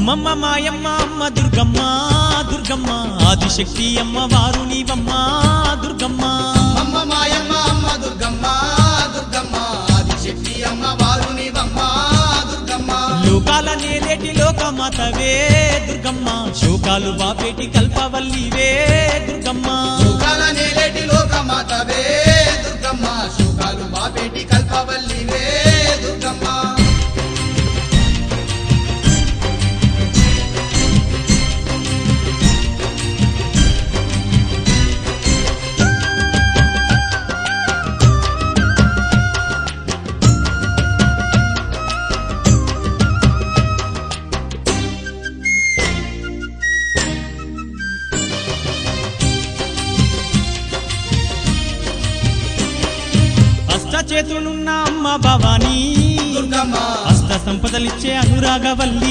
అమ్మమ్మ మాయమ్మ అమ్మ దుర్గమ్మ దుర్గమ్మ ఆదిశక్తి అమ్మ వారు నీవమ్మ దుర్గమ్మ అమ్మ మాయమ్మ అమ్మ దుర్గమ్మ దుర్గమ్మ ఆదిశక్తి అమ్మ వారు నీవమ్మ దుర్గమ్మ లోకాల నేలేటి లోకమాతవే దుర్గమ్మ శోకాలు బాపేటి కల్పవల్లివే దుర్గమ్మ శోకాల నేలేటి లోకమాతవే దుర్గమ్మ శోకాలు బాపేటి కల్పవల్లివే దుర్గమ్మ చేతులున్న అమ్మ భవానీ దుర్గమ్మ అష్ట సంపదలిచ్చే అనురాగవల్లి